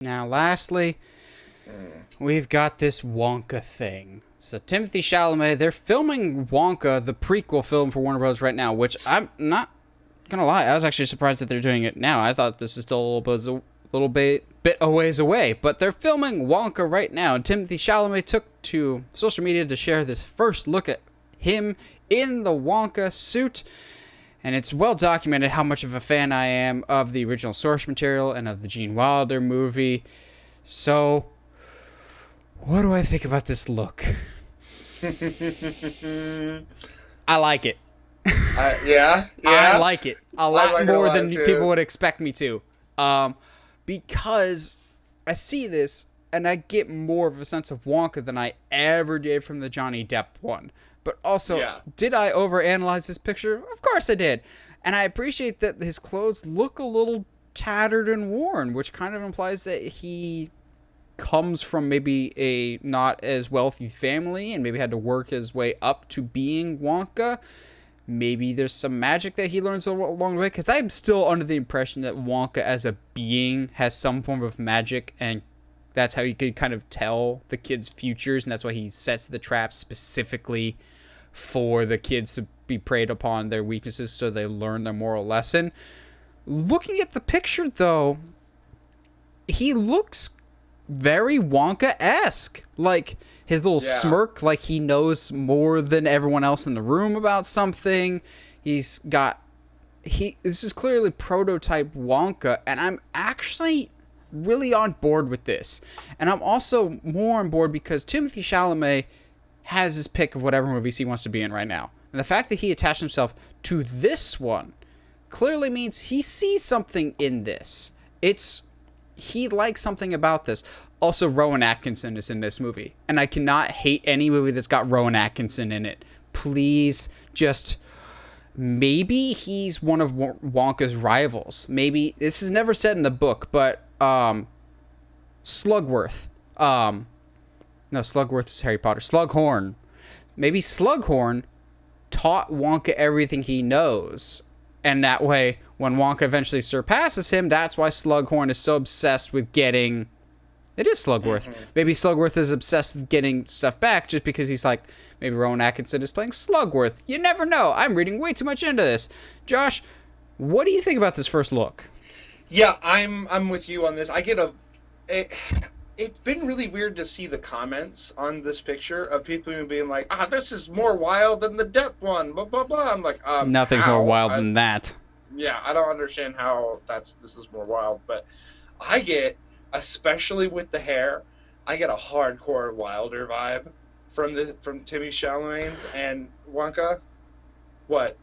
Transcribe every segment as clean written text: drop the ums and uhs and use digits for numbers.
Now, lastly, we've got this Wonka thing. So, Timothee Chalamet, they're filming Wonka, the prequel film for Warner Bros. Right now, which I'm not gonna lie, I was actually surprised that they're doing it now. I thought this is still a little bit a ways away, but they're filming Wonka right now. And Timothee Chalamet took to social media to share this first look at him in the Wonka suit. And it's well documented how much of a fan I am of the original source material and of the Gene Wilder movie. So, what do I think about this look? I like it. Yeah. I like it a lot more than too. people would expect me to. Because I see this and I get more of a sense of Wonka than I ever did from the Johnny Depp one. But also, did I overanalyze this picture? Of course I did. And I appreciate that his clothes look a little tattered and worn, which kind of implies that he comes from maybe a not as wealthy family and maybe had to work his way up to being Wonka. Maybe there's some magic that he learns along the way, because I'm still under the impression that Wonka as a being has some form of magic, and that's how you could kind of tell the kids' futures, and that's why he sets the traps specifically for the kids to be preyed upon their weaknesses so they learn their moral lesson. Looking at the picture, though, he looks very Wonka-esque. Like, his little smirk, like he knows more than everyone else in the room about something. This is clearly prototype Wonka, and I'm actually really on board with this. And I'm also more on board because Timothée Chalamet has his pick of whatever movies he wants to be in right now. And the fact that he attached himself to this one clearly means he sees something in this. He likes something about this. Also, Rowan Atkinson is in this movie. And I cannot hate any movie that's got Rowan Atkinson in it. Please, just... Maybe he's one of Wonka's rivals. Maybe... This is never said in the book, but... Slugworth. No, Slugworth is Harry Potter. Slughorn. Maybe Slughorn taught Wonka everything he knows. And that way, when Wonka eventually surpasses him, that's why Slughorn is so obsessed with getting... It is Slugworth. Mm-hmm. Maybe Slugworth is obsessed with getting stuff back just because he's like... Maybe Rowan Atkinson is playing Slugworth. You never know. I'm reading way too much into this. Josh, what do you think about this first look? Yeah, I'm with you on this. It's been really weird to see the comments on this picture of people being like, this is more wild than the Depp one, blah, blah, blah. I'm like, nothing's more wild than that. Yeah, I don't understand how this is more wild, but I get, especially with the hair, I get a hardcore Wilder vibe from Timmy Chalamet's and Wonka. What?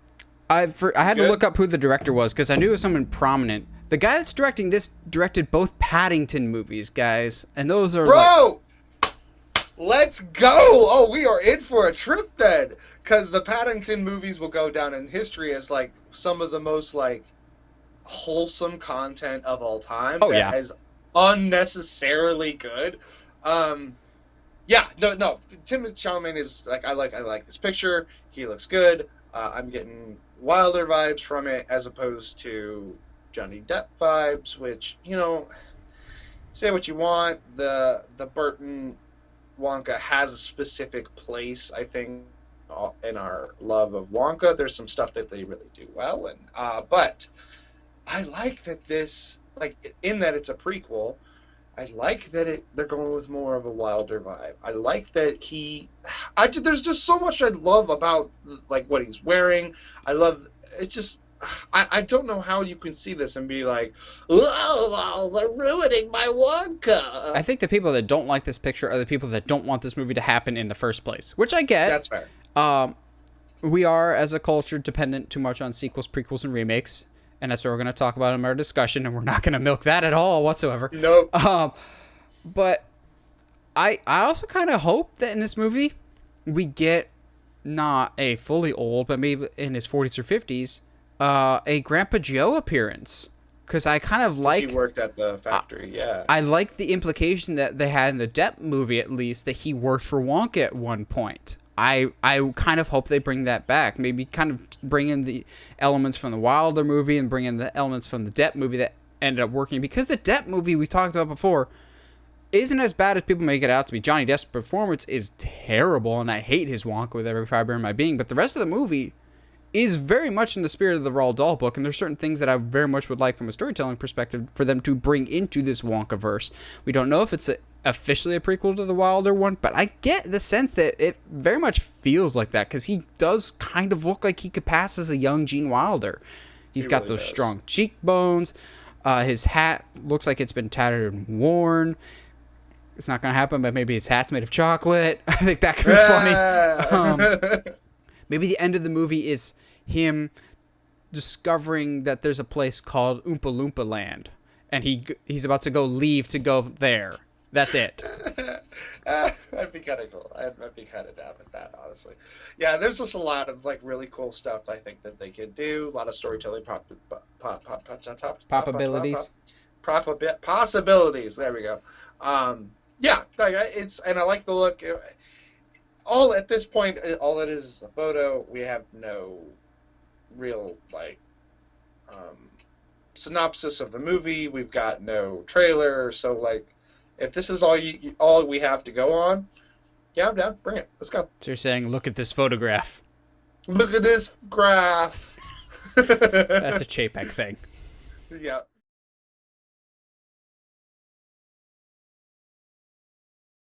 I had to look up who the director was because I knew it was someone prominent. The guy that's directing this directed both Paddington movies, guys. And those are let's go! Oh, we are in for a trip then. Because the Paddington movies will go down in history as, like, some of the most, like, wholesome content of all time. Oh, yeah. That is unnecessarily good. Yeah, no. Timothée Chalamet is, like, I like this picture. He looks good. I'm getting Wilder vibes from it as opposed to Johnny Depp vibes, which, say what you want. The Burton Wonka has a specific place, I think, in our love of Wonka. There's some stuff that they really do well, and but I like that this, like, in that it's a prequel. I like that they're going with more of a Wilder vibe. I like that there's just so much I love about, like, what he's wearing. It's just, I don't know how you can see this and be like, oh, they're ruining my Wonka. I think the people that don't like this picture are the people that don't want this movie to happen in the first place, which I get. That's fair. We are, as a culture, dependent too much on sequels, prequels, and remakes. And that's what we're going to talk about in our discussion, and we're not going to milk that at all whatsoever. Nope. But I also kind of hope that in this movie we get not a fully old, but maybe in his 40s or 50s, a Grandpa Joe appearance. Because I kind of like... He worked at the factory, yeah. I like the implication that they had in the Depp movie, at least, that he worked for Wonka at one point. I kind of hope they bring that back. Maybe kind of bring in the elements from the Wilder movie and bring in the elements from the Depp movie that ended up working, because the Depp movie we talked about before isn't as bad as people make it out to be. Johnny Depp's performance is terrible, and I hate his Wonka with every fiber in my being, but the rest of the movie is very much in the spirit of the Roald Dahl book, and there's certain things that I very much would like from a storytelling perspective for them to bring into this Wonkaverse. We don't know if it's officially a prequel to the Wilder one, but I get the sense that it very much feels like that, because he does kind of look like he could pass as a young Gene Wilder. He's got those strong cheekbones. His hat looks like it's been tattered and worn. It's not going to happen, but maybe his hat's made of chocolate. I think that could be funny. Maybe the end of the movie is him discovering that there's a place called Oompa Loompa Land, and he's about to leave to go there. That's it. That'd be kind of cool. I'd be kind of down with that, honestly. Yeah, there's just a lot of like really cool stuff I think that they could do. A lot of storytelling possibilities. Possibilities. There we go. Yeah, and I like the look. All at this point, all it is a photo. We have no real synopsis of the movie. We've got no trailer. So like, if this is all we have to go on, yeah, I'm down. Bring it. Let's go. So you're saying, look at this photograph. Look at this graph. That's a JPEG thing. Yeah.